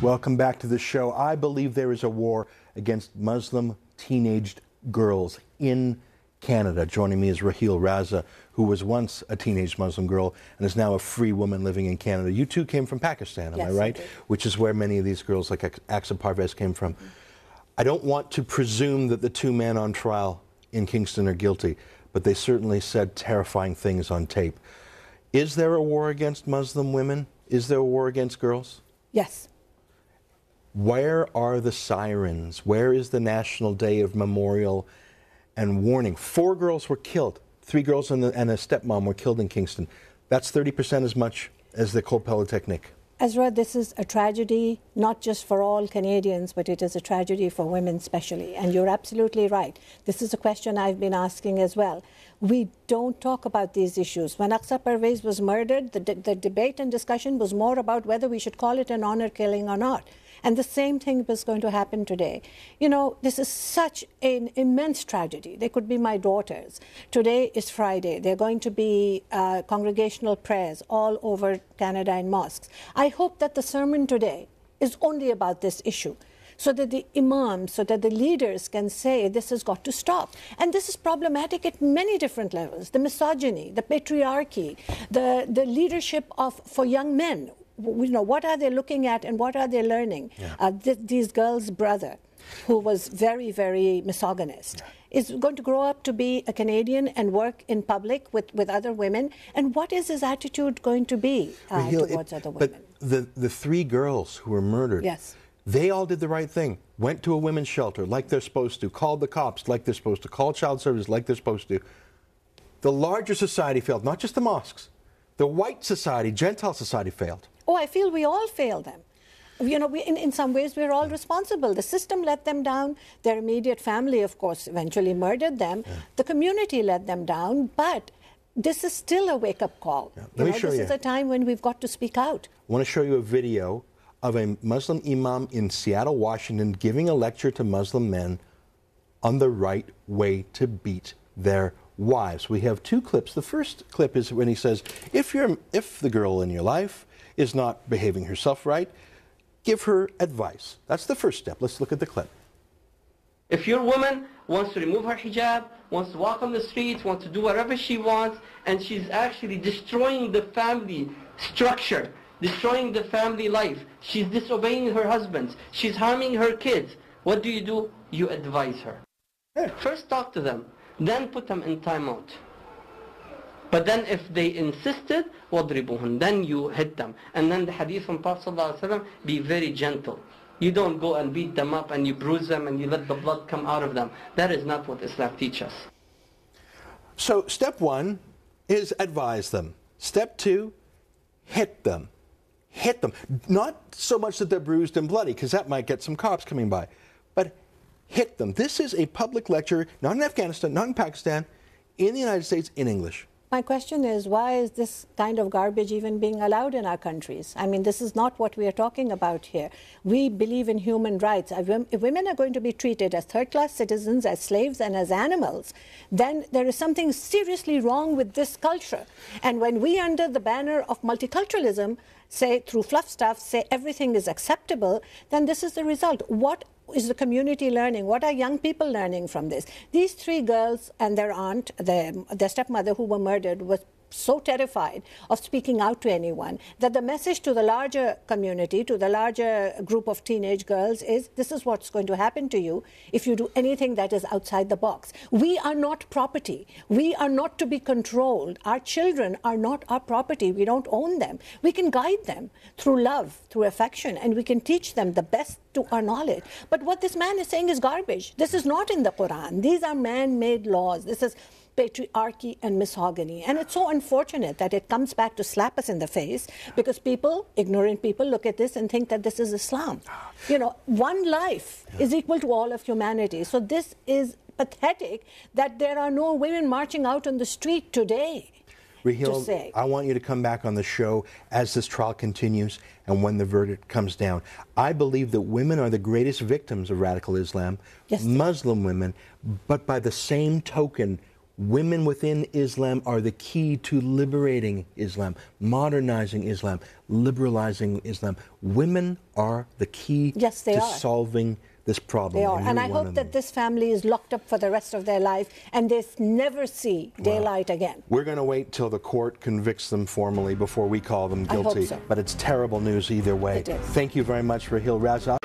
Welcome back to the show. I believe there is a war against Muslim teenaged girls in Canada. Joining me is Raheel Raza, who was once a teenage Muslim girl and is now a free woman living in Canada. You two came from Pakistan, am I right? Which is where many of these girls, like Aqsa Parvez, came from. I don't want to presume that the two men on trial in Kingston are guilty, but they certainly said terrifying things on tape. Is there a war against Muslim women? Is there a war against girls? Yes. Where are the sirens? Where is the National Day of Memorial and warning? 4 girls were killed. 3 girls and a stepmom were killed in Kingston. That's 30% as much as the Ecole Polytechnique. Ezra, this is a tragedy, not just for all Canadians, but it is a tragedy for women especially. And you're absolutely right. This is a question I've been asking as well. We don't talk about these issues. When Aqsa Parvez was murdered, the debate and discussion was more about whether we should call it an honor killing or not. And the same thing was going to happen today. You know, this is such an immense tragedy. They could be my daughters. Today is Friday. There are going to be congregational prayers all over Canada in mosques. I hope that the sermon today is only about this issue, so that the imams, so that the leaders can say this has got to stop. And this is problematic at many different levels. The misogyny, the patriarchy, the leadership for young men. You know, what are they looking at and what are they learning? Yeah. These girls' brother, who was very, very misogynist, is going to grow up to be a Canadian and work in public with other women. And what is his attitude going to be towards other women? But the 3 girls who were murdered, yes, they all did the right thing. Went to a women's shelter like they're supposed to, called the cops like they're supposed to, called child services like they're supposed to. The larger society failed, not just the mosques. The white society, Gentile society failed. Oh, I feel we all fail them. You know, in some ways, we're all responsible. The system let them down. Their immediate family, of course, eventually murdered them. Yeah. The community let them down. But this is still a wake-up call. Yeah. This is a time when we've got to speak out. I want to show you a video of a Muslim imam in Seattle, Washington, giving a lecture to Muslim men on the right way to beat their wives. We have 2 clips. The first clip is when he says, if the girl in your life is not behaving herself right, give her advice. That's the first step. Let's look at the clip. If your woman wants to remove her hijab, wants to walk on the streets, wants to do whatever she wants, and she's actually destroying the family structure, destroying the family life, she's disobeying her husband, she's harming her kids, what do? You advise her. First talk to them, then put them in timeout. But then if they insisted, وَضْرِبُهُنْ, then you hit them. And then the hadith from Prophet ﷺ, be very gentle. You don't go and beat them up and you bruise them and you let the blood come out of them. That is not what Islam teaches. So step 1 is advise them. Step 2, hit them. Hit them. Not so much that they're bruised and bloody, because that might get some cops coming by. But hit them. This is a public lecture, not in Afghanistan, not in Pakistan, in the United States, in English. My question is, why is this kind of garbage even being allowed in our countries? I mean, this is not what we are talking about here. We believe in human rights. If women are going to be treated as third-class citizens, as slaves, and as animals, then there is something seriously wrong with this culture. And when we, under the banner of multiculturalism, say, through fluff stuff, say everything is acceptable, then this is the result. What is the community learning? What are young people learning from this? These 3 girls and their aunt, their stepmother who were murdered, was so terrified of speaking out to anyone that the message to the larger community, to the larger group of teenage girls is, this is what's going to happen to you if you do anything that is outside the box. We are not property. We are not to be controlled. Our children are not our property. We don't own them. We can guide them through love, through affection, and we can teach them the best to our knowledge. But what this man is saying is garbage. This is not in the Quran. These are man-made laws. This is patriarchy and misogyny. And it's so unfortunate that it comes back to slap us in the face, because people, ignorant people, look at this and think that this is Islam. You know, one life is equal to all of humanity. So this is pathetic that there are no women marching out on the street today. Raheel, I want you to come back on the show as this trial continues and when the verdict comes down. I believe that women are the greatest victims of radical Islam, yes, Muslim women, but by the same token, Women within Islam are the key to liberating Islam, modernizing Islam, liberalizing Islam. Women are the key Yes, they to are. solving this problem. They are. And I you're one hope of that them. this family is locked up for the rest of their life and they never see daylight again. We're going to wait till the court convicts them formally before we call them I hope guilty. so. But it's terrible news either way. It is. Thank you very much, Raheel Raza.